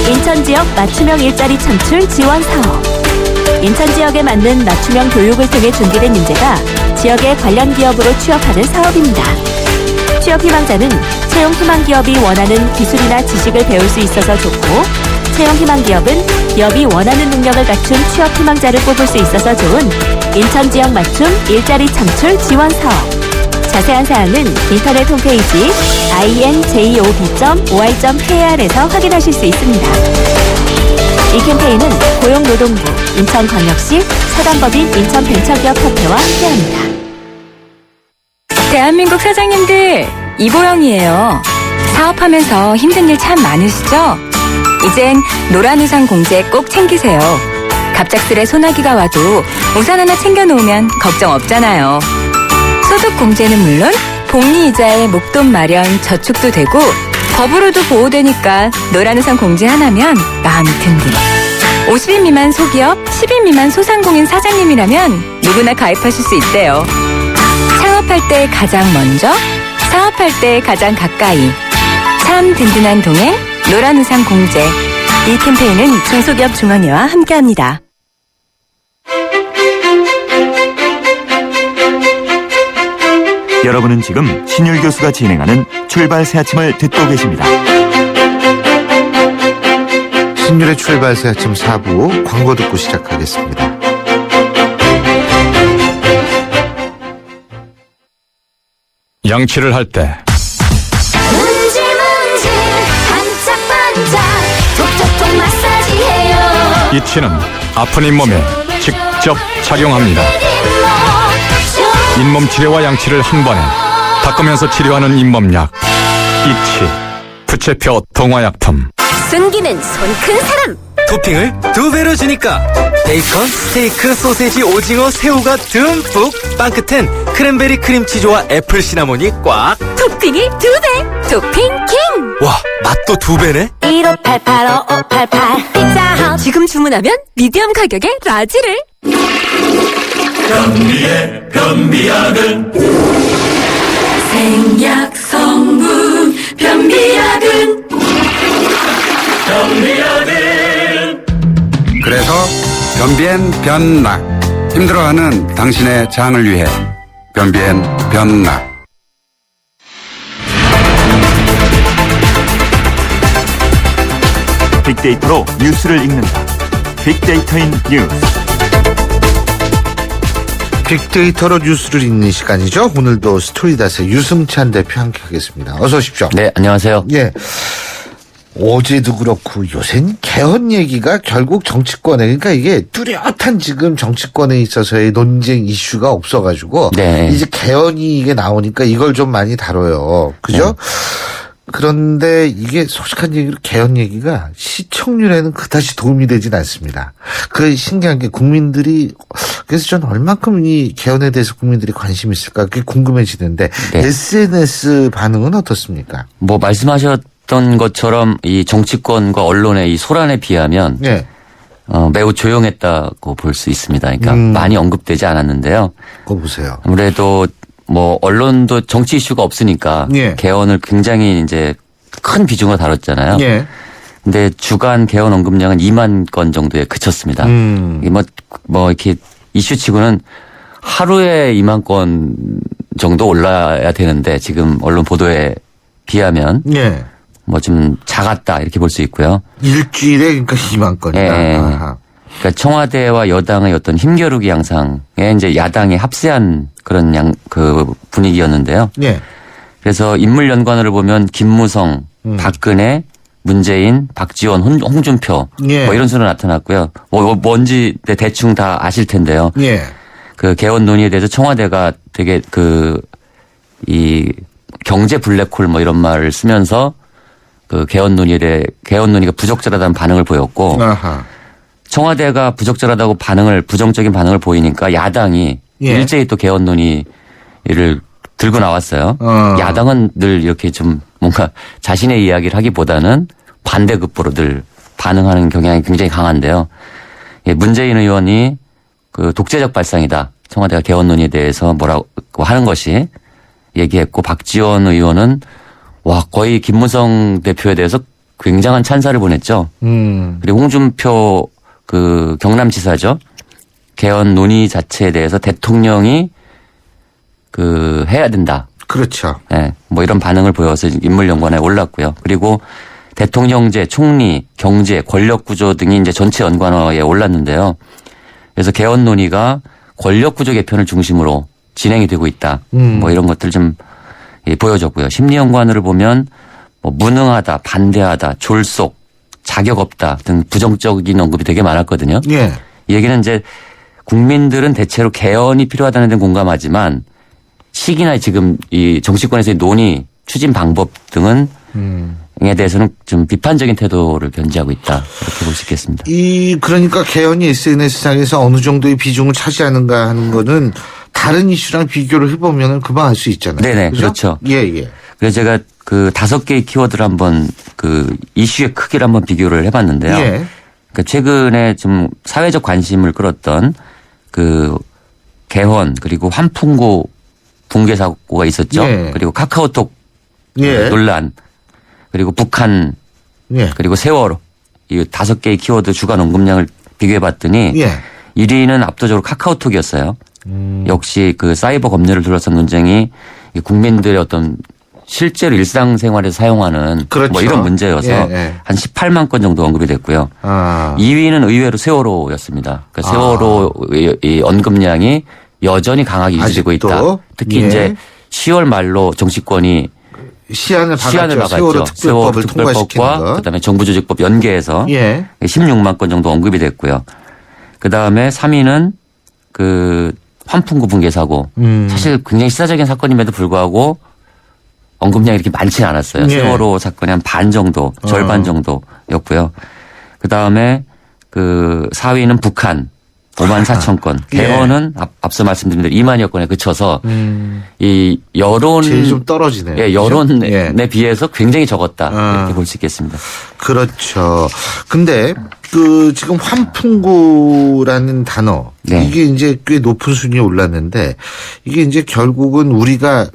인천 지역 맞춤형 일자리 창출 지원 사업. 인천 지역에 맞는 맞춤형 교육을 통해 준비된 인재가 지역의 관련 기업으로 취업하는 사업입니다. 취업 희망자는 채용 희망 기업이 원하는 기술이나 지식을 배울 수 있어서 좋고, 채용 희망 기업은 기업이 원하는 능력을 갖춘 취업 희망자를 뽑을 수 있어서 좋은 인천 지역 맞춤 일자리 창출 지원 사업. 자세한 사항은 인터넷 홈페이지 injob.or.kr에서 확인하실 수 있습니다. 이 캠페인은 고용노동부, 인천광역시, 사단법인 인천벤처기업협회와 함께합니다. 대한민국 사장님들, 이보영이에요. 사업하면서 힘든 일 참 많으시죠? 이젠 노란우산 공제 꼭 챙기세요. 갑작스레 소나기가 와도 우산 하나 챙겨놓으면 걱정 없잖아요. 소득 공제는 물론 복리이자에 목돈 마련 저축도 되고 법으로도 보호되니까 노란우산 공제 하나면 마음이 든든. 50인 미만 소기업, 10인 미만 소상공인 사장님이라면 누구나 가입하실 수 있대요. 창업할 때 가장 먼저, 사업할 때 가장 가까이. 참 든든한 동행, 노란우산 공제. 이 캠페인은 중소기업 중앙회와 함께합니다. 여러분은 지금 신율 교수가 진행하는 출발 새 아침을 듣고 계십니다. 신율의 출발 새 아침 4부 광고 듣고 시작하겠습니다. 양치를 할 때 문지 반짝반짝 톡톡톡 마사지해요. 이 치는 아픈 잇몸에 직접 작용합니다. 잇몸 치료와 양치를 한 번에 닦으면서 치료하는 잇몸약 이치 부채표 동화약품. 숨기는 손 큰 사람. 토핑을 2배로 주니까 베이컨, 스테이크, 소세지, 오징어, 새우가 듬뿍. 빵 끝엔 크랜베리 크림치즈와 애플 시나몬이 꽉. 토핑이 2배. 토핑 킹. 와, 맛도 2배네. 1588-5588 피자헛. 지금 주문하면 미디엄 가격에 라지를. 변비의 변비약은 생약 성분 변비약은 그래서 변비엔 변락. 힘들어하는 당신의 장을 위해 변비엔 변락. 빅데이터로 뉴스를 읽는다. 빅데이터인 뉴스. 빅데이터로 뉴스를 읽는 시간이죠. 오늘도 스토리닷의 유승찬 대표 함께하겠습니다. 어서 오십시오. 네, 안녕하세요. 예. 어제도 그렇고 요새는 개헌 얘기가 결국 정치권에, 그러니까 이게 뚜렷한 지금 정치권에 있어서의 논쟁 이슈가 없어가지고 네. 이제 개헌이 이게 나오니까 이걸 좀 많이 다뤄요. 그죠? 네. 그런데 이게 솔직한 얘기로 개헌 얘기가 시청률에는 그다지 도움이 되진 않습니다. 그 신기한 게 국민들이, 그래서 저는 얼만큼 이 개헌에 대해서 국민들이 관심이 있을까 그게 궁금해지는데 네. SNS 반응은 어떻습니까? 뭐 말씀하셨던 것처럼 이 정치권과 언론의 이 소란에 비하면 네. 매우 조용했다고 볼 수 있습니다. 그러니까 많이 언급되지 않았는데요. 그거 보세요. 아무래도 뭐 언론도 정치 이슈가 없으니까 예. 개헌을 굉장히 이제 큰 비중으로 다뤘잖아요. 예. 근데 주간 개헌 언급량은 2만 건 정도에 그쳤습니다. 이게 뭐 이렇게 이슈치고는 하루에 2만 건 정도 올라야 되는데 지금 언론 보도에 비하면 예. 뭐 좀 작았다 이렇게 볼 수 있고요. 일주일에 그러니까 2만 건이다. 예. 아하. 그러니까 청와대와 여당의 어떤 힘겨루기 양상에 이제 야당이 합세한 그런 그 분위기였는데요. 예. 그래서 인물 연관으로 보면 김무성, 박근혜, 문재인, 박지원, 홍준표 예. 뭐 이런 순으로 나타났고요. 뭐 뭔지 대충 다 아실 텐데요. 예. 그 개헌 논의에 대해서 청와대가 되게 이 경제 블랙홀 뭐 이런 말을 쓰면서 그 개헌 논의가 부적절하다는 반응을 보였고 아하. 청와대가 부적절하다고 부정적인 반응을 보이니까 야당이 예. 일제히 또 개헌 논의를 들고 나왔어요. 야당은 늘 이렇게 좀 뭔가 자신의 이야기를 하기보다는 반대급부로 늘 반응하는 경향이 굉장히 강한데요. 예, 문재인 의원이 그 독재적 발상이다. 청와대가 개헌 논의에 대해서 뭐라고 하는 것이 얘기했고, 박지원 의원은 와, 거의 김무성 대표에 대해서 굉장한 찬사를 보냈죠. 그리고 홍준표 그 경남지사죠. 개헌 논의 자체에 대해서 대통령이 해야 된다. 그렇죠. 예, 뭐 이런 반응을 보여서 인물연관에 올랐고요. 그리고 대통령제, 총리, 경제, 권력구조 등이 이제 전체 연관어에 올랐는데요. 그래서 개헌 논의가 권력구조 개편을 중심으로 진행이 되고 있다. 뭐 이런 것들 좀 보여줬고요. 심리연관어를 보면 뭐 무능하다, 반대하다, 졸속, 자격 없다 등 부정적인 언급이 되게 많았거든요. 예. 이 얘기는 이제 국민들은 대체로 개헌이 필요하다는 데 공감하지만 시기나 지금 이 정치권에서의 논의, 추진 방법 등은 에 대해서는 좀 비판적인 태도를 견지하고 있다. 이렇게 볼 수 있겠습니다. 그러니까 개헌이 SNS상에서 어느 정도의 비중을 차지하는가 하는 거는 다른 이슈랑 비교를 해보면 금방 알 수 있잖아요. 네네, 그렇죠. 예, 예. 그래서 제가 그 5개의 키워드를 한번 그 이슈의 크기를 한번 비교를 해봤는데요. 예. 그 최근에 좀 사회적 관심을 끌었던 그 개헌 그리고 환풍구 붕괴 사고가 있었죠. 예. 그리고 카카오톡 예. 논란 그리고 북한 예. 그리고 세월호 이 5개의 키워드 주간 언급량을 비교해봤더니 예. 1위는 압도적으로 카카오톡이었어요. 역시 그 사이버 검열을 둘러싼 논쟁이 국민들의 어떤 실제로 일상생활에서 사용하는 그렇죠. 뭐 이런 문제여서 예, 예. 한 18만 건 정도 언급이 됐고요. 2위는 의외로 세월호였습니다. 그러니까 세월호 이 언급량이 여전히 강하게 유지되고 아직도? 있다. 특히 예. 이제 10월 말로 정치권이 시한을 막았죠. 세월호 특별법을 통과시키는 특별법과 것. 그다음에 정부조직법 연계해서 예. 16만 건 정도 언급이 됐고요. 그다음에 3위는 그 환풍구 붕괴 사고. 사실 굉장히 시사적인 사건임에도 불구하고 언급량이 이렇게 많지는 않았어요. 예. 세월호 사건이 한 반 정도, 절반 정도였고요. 그다음에 그 4위는 북한 5만 4천 건. 개헌은 앞서 말씀드린 대로 2만여 건에 그쳐서 이 여론 제일 좀 떨어지네요. 예, 여론에 예. 비해서 굉장히 적었다. 이렇게 볼 수 있겠습니다. 그렇죠. 근데 지금 환풍구라는 단어 네. 이게 이제 꽤 높은 순위에 올랐는데 이게 이제 결국은 우리가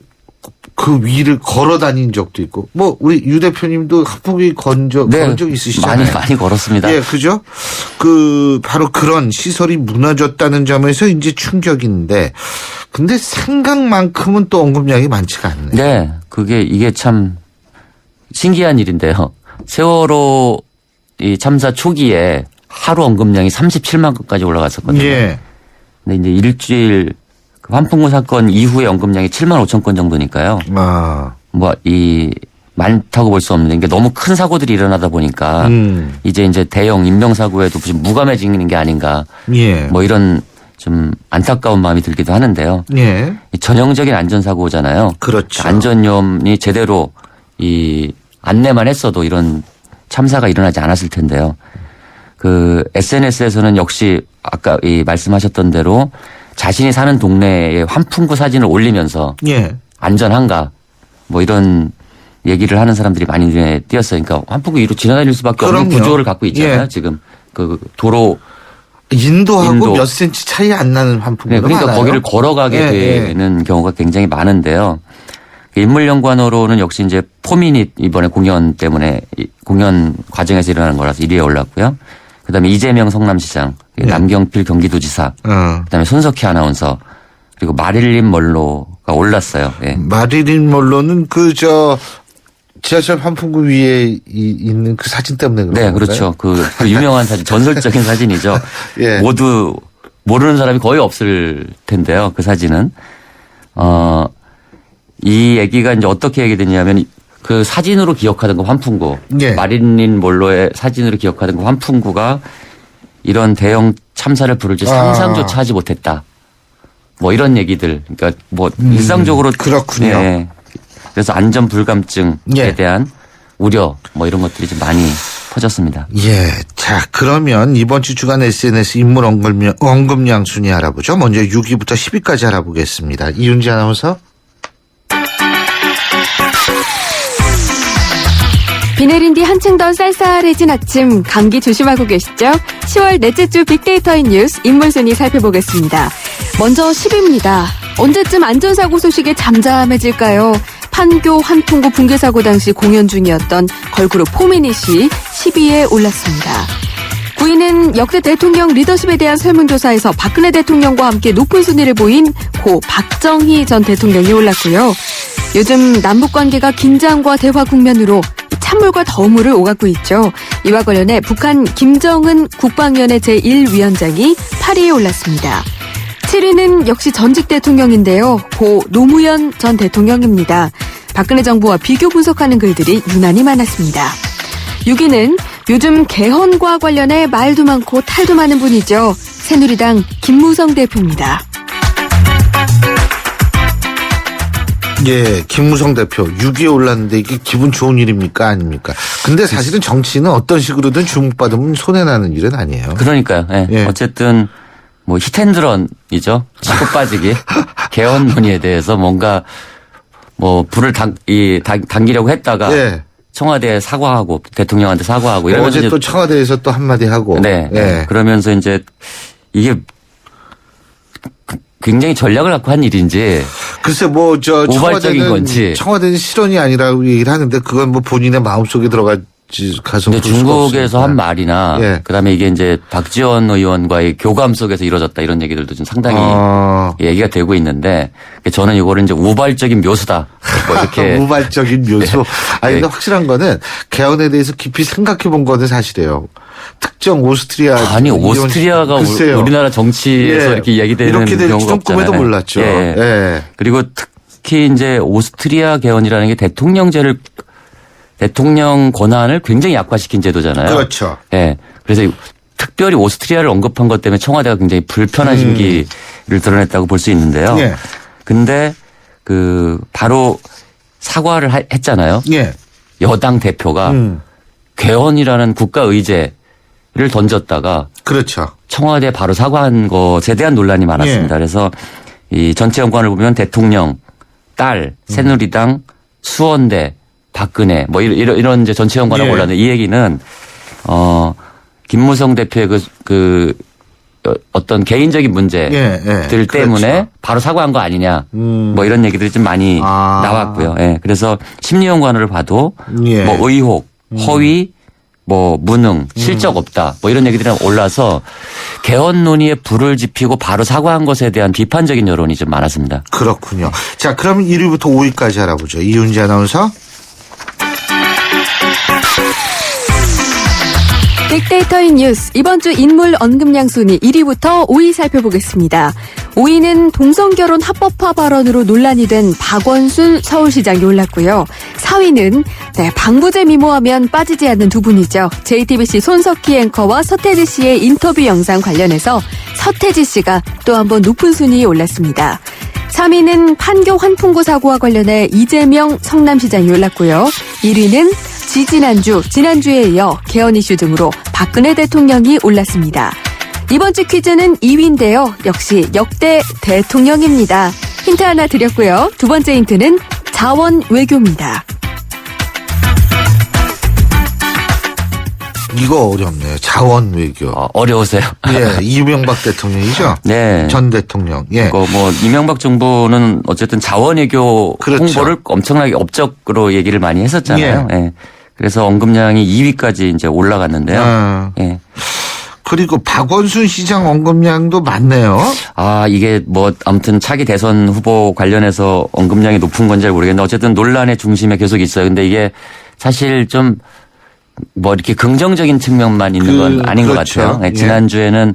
그 위를 걸어 다닌 적도 있고 뭐 우리 유 대표님도 환풍기 걸은 적 있으시잖아요. 많이 걸었습니다. 예, 그죠? 바로 그런 시설이 무너졌다는 점에서 이제 충격인데 근데 생각만큼은 또 언급량이 많지가 않네요. 네. 이게 참 신기한 일인데요. 세월호 이 참사 초기에 하루 언급량이 37만 건까지 올라갔었거든요. 예. 근데 이제 일주일 그 환풍구 사건 이후에 언급량이 7만 5천 건 정도니까요. 뭐 많다고 볼 수 없는데 이게 너무 큰 사고들이 일어나다 보니까 이제 대형 인명사고에도 좀 무감해지는 게 아닌가. 예. 뭐 이런 좀 안타까운 마음이 들기도 하는데요. 예. 전형적인 안전사고잖아요. 그렇죠. 안전요원이 제대로 이 안내만 했어도 이런 참사가 일어나지 않았을 텐데요. 그 SNS에서는 역시 아까 말씀하셨던 대로 자신이 사는 동네에 환풍구 사진을 올리면서 예. 안전한가 뭐 이런 얘기를 하는 사람들이 많이 눈에 띄었어요. 그러니까 환풍구 위로 지나다닐 수밖에 없는 구조를 갖고 있잖아요. 예. 지금 그 도로 인도 몇 센치 차이 안 나는 환풍구가 네, 그러니까 많아요. 거기를 걸어가게 되는 경우가 굉장히 많은데요. 인물연관어로는 역시 이제 포미닛 이번에 공연 때문에 공연 과정에서 일어나는 거라서 1위에 올랐고요. 그다음에 이재명 성남시장, 남경필 경기도지사, 그다음에 손석희 아나운서 그리고 마릴린 먼로가 올랐어요. 예. 마릴린 먼로는 지하철 환풍구 위에 있는 그 사진 때문에 그런 네, 건가요? 그렇죠. 그 유명한 사진, 전설적인 사진이죠. 예. 모두 모르는 사람이 거의 없을 텐데요. 그 사진은 이 얘기가 이제 어떻게 얘기되냐면 그 사진으로 기억하던 그 환풍구, 예. 마릴린 먼로의 사진으로 기억하던 그 환풍구가 이런 대형 참사를 부를 줄 상상조차 하지 못했다. 뭐 이런 얘기들, 그러니까 뭐 일상적으로 그렇군요. 예. 그래서 안전 불감증에 예. 대한 우려, 뭐 이런 것들이 좀 많이 퍼졌습니다. 예. 자, 그러면 이번 주 주간 SNS 인물 언급량 순위 알아보죠. 먼저 6위부터 10위까지 알아보겠습니다. 이윤지 아나운서. 비 내린 뒤 한층 더 쌀쌀해진 아침, 감기 조심하고 계시죠? 10월 넷째 주 빅데이터인 뉴스 인물 순위 살펴보겠습니다. 먼저 10위입니다. 언제쯤 안전사고 소식에 잠잠해질까요? 판교 환풍구 붕괴 사고 당시 공연 중이었던 걸그룹 포미닛이 10위에 올랐습니다. 9위는 역대 대통령 리더십에 대한 설문조사에서 박근혜 대통령과 함께 높은 순위를 보인 고 박정희 전 대통령이 올랐고요. 요즘 남북관계가 긴장과 대화 국면으로 찬물과 더물을 오가고 있죠. 이와 관련해 북한 김정은 국방위원회 제1위원장이 8위에 올랐습니다. 7위는 역시 전직 대통령인데요. 고 노무현 전 대통령입니다. 박근혜 정부와 비교 분석하는 글들이 유난히 많았습니다. 6위는 요즘 개헌과 관련해 말도 많고 탈도 많은 분이죠. 새누리당 김무성 대표입니다. 예, 김무성 대표 6위에 올랐는데 이게 기분 좋은 일입니까 아닙니까? 근데 사실은 정치는 어떤 식으로든 주목받으면 손해나는 일은 아니에요. 그러니까요. 예. 예. 어쨌든 뭐 히텐드런이죠. 치고 빠지기. 개헌 논의에 대해서 뭔가 뭐 불을 당기려고 했다가 예. 청와대에 사과하고 대통령한테 사과하고 이러면서 어제 또 청와대에서 또 한마디 하고. 네. 예. 그러면서 이제 이게 굉장히 전략을 갖고 한 일인지 글쎄 뭐 저 우발적인 건지. 청와대는 실언이 아니라고 얘기를 하는데 그건 뭐 본인의 마음속에 들어가서 근데 중국에서 한 말이나 예. 그다음에 이게 이제 박지원 의원과의 교감 속에서 이루어졌다 이런 얘기들도 좀 상당히 얘기가 되고 있는데 저는 이거를 이제 우발적인 묘수다 뭐 이렇게 우발적인 묘수. 아니 근데 네. 확실한 거는 개헌에 대해서 깊이 생각해 본 거는 사실이에요. 특정 오스트리아 아니 오스트리아가 글쎄요. 우리나라 정치에서 예. 이렇게 얘기되는 이렇게 될 경우가 줄은 꿈에도 없잖아요. 몰랐죠. 예. 예. 그리고 특히 이제 오스트리아 개헌이라는 게 대통령 권한을 굉장히 약화시킨 제도잖아요. 그렇죠. 예. 그래서 특별히 오스트리아를 언급한 것 때문에 청와대가 굉장히 불편한 심기를 드러냈다고 볼 수 있는데요. 예. 근데 바로 사과를 했잖아요. 예. 여당 대표가 개헌이라는 국가 의제를 던졌다가 그렇죠. 청와대에 바로 사과한 것에 대한 논란이 많았습니다. 예. 그래서 이 전체 연관을 보면 대통령, 딸, 새누리당, 수원대, 박근혜 뭐 이런 이제 전체 연관을 예. 올랐는데 이 얘기는 김무성 대표의 어떤 개인적인 문제들 때문에 그렇죠. 바로 사과한 거 아니냐 뭐 이런 얘기들이 좀 많이 나왔고요. 예. 그래서 심리연관을 봐도 예. 뭐 의혹, 허위, 뭐 무능, 실적 없다 뭐 이런 얘기들이 올라서 개헌 논의에 불을 지피고 바로 사과한 것에 대한 비판적인 여론이 좀 많았습니다. 그렇군요. 자, 그럼 1위부터 5위까지 알아보죠. 이윤지 아나운서. 빅데이터인 뉴스 이번 주 인물 언급량 순위 1위부터 5위 살펴보겠습니다. 5위는 동성결혼 합법화 발언으로 논란이 된 박원순 서울시장이 올랐고요. 4위는 방부제 미모하면 빠지지 않는 두 분이죠. JTBC 손석희 앵커와 서태지 씨의 인터뷰 영상 관련해서 서태지 씨가 또 한 번 높은 순위에 올랐습니다. 3위는 판교 환풍구 사고와 관련해 이재명 성남시장이 올랐고요. 1위는 지난주에 이어 개헌 이슈 등으로 박근혜 대통령이 올랐습니다. 이번 주 퀴즈는 2위인데요. 역시 역대 대통령입니다. 힌트 하나 드렸고요. 두 번째 힌트는 자원 외교입니다. 이거 어렵네요. 자원 외교. 어려우세요? 예, 이명박 대통령이죠. 네. 전 대통령. 예. 뭐 이명박 정부는 어쨌든 자원 외교 그렇죠. 홍보를 엄청나게 업적으로 얘기를 많이 했었잖아요. 예. 그래서 언급량이 2위까지 이제 올라갔는데요. 예. 그리고 박원순 시장 언급량도 많네요. 이게 뭐 아무튼 차기 대선 후보 관련해서 언급량이 높은 건지 잘 모르겠는데 어쨌든 논란의 중심에 계속 있어요. 근데 이게 사실 좀 뭐 이렇게 긍정적인 측면만 있는 건 아닌 그렇죠. 것 같아요. 예. 지난주에는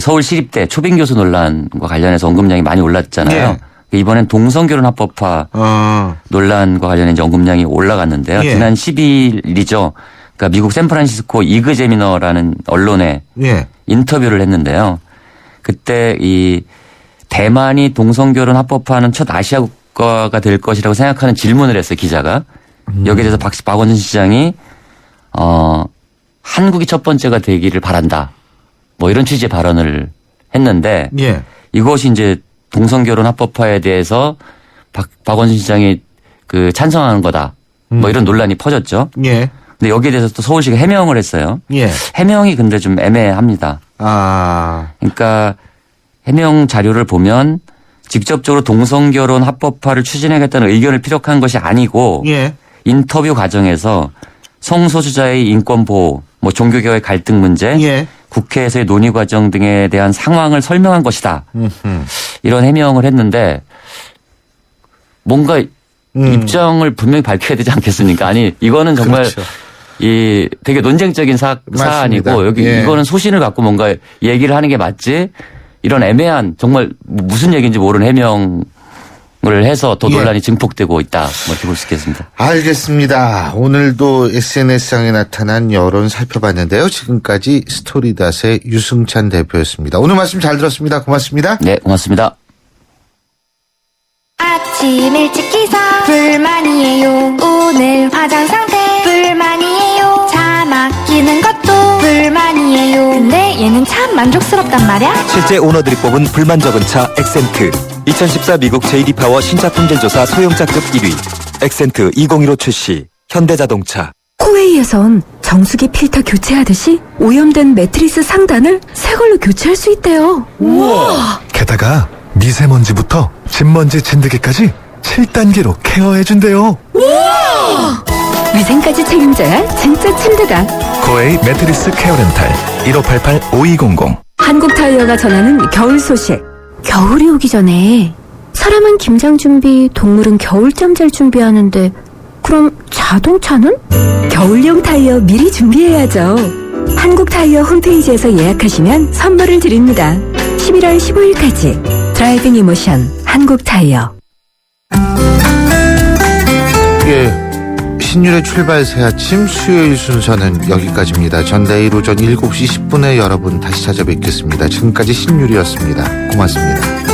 서울시립대 초빙교수 논란과 관련해서 언급량이 많이 올랐잖아요. 예. 이번엔 동성결혼 합법화 논란과 관련해 이제 언급량이 올라갔는데요. 예. 지난 10일이죠. 그러니까 미국 샌프란시스코 이그제미너라는 언론에 인터뷰를 했는데요. 그때 이 대만이 동성결혼 합법화하는 첫 아시아 국가가 될 것이라고 생각하는 질문을 했어요. 기자가. 여기에 대해서 박원순 시장이 한국이 첫 번째가 되기를 바란다. 뭐 이런 취지의 발언을 했는데 이것이 이제 동성결혼 합법화에 대해서 박원순 시장이 찬성하는 거다. 뭐 이런 논란이 퍼졌죠. 근데 여기에 대해서 또 서울시가 해명을 했어요. 해명이 근데 좀 애매합니다. 그러니까 해명 자료를 보면 직접적으로 동성결혼 합법화를 추진하겠다는 의견을 피력한 것이 아니고 인터뷰 과정에서 성소수자의 인권 보호, 뭐 종교계의 갈등 문제, 예. 국회에서의 논의 과정 등에 대한 상황을 설명한 것이다. 이런 해명을 했는데 뭔가 입장을 분명히 밝혀야 되지 않겠습니까? 아니 이거는 정말 그렇죠. 이 되게 논쟁적인 사안이고 여기 예. 이거는 소신을 갖고 뭔가 얘기를 하는 게 맞지 이런 애매한 정말 무슨 얘기인지 모르는 해명을 해서 더 논란이 증폭되고 있다. 뭐 이렇게 볼 수 있겠습니다. 알겠습니다. 오늘도 SNS상에 나타난 여론 살펴봤는데요. 지금까지 스토리닷의 유승찬 대표였습니다. 오늘 말씀 잘 들었습니다. 고맙습니다. 네, 고맙습니다. 아침 일찍 기상 불만이에요. 오늘 화장 상태 불만이에요. 차 막히는 것도 불만이에요. 근데 얘는 참 만족스럽단 말이야. 실제 오너들이 뽑은 불만 적은 차 엑센트. 2014 미국 JD 파워 신차 품질 조사 소형차급 1위. 엑센트 2015 출시. 현대자동차. 코웨이에선 정수기 필터 교체하듯이 오염된 매트리스 상단을 새 걸로 교체할 수 있대요. 우와! 게다가 미세먼지부터 진먼지 진드기까지 7단계로 케어해준대요. 우와! 위생까지 책임져야 진짜 침대다. 코웨이 매트리스 케어 렌탈 1588-5200. 한국 타이어가 전하는 겨울 소식. 겨울이 오기 전에 사람은 김장 준비, 동물은 겨울잠 잘 준비하는데 그럼 자동차는? 겨울용 타이어 미리 준비해야죠. 한국 타이어 홈페이지에서 예약하시면 선물을 드립니다. 11월 15일까지 드라이빙 이모션 한국 타이어. 예. 신율의 출발 새 아침 수요일 순서는 여기까지입니다. 전 내일 오전 7시 10분에 여러분 다시 찾아뵙겠습니다. 지금까지 신율이었습니다. 고맙습니다.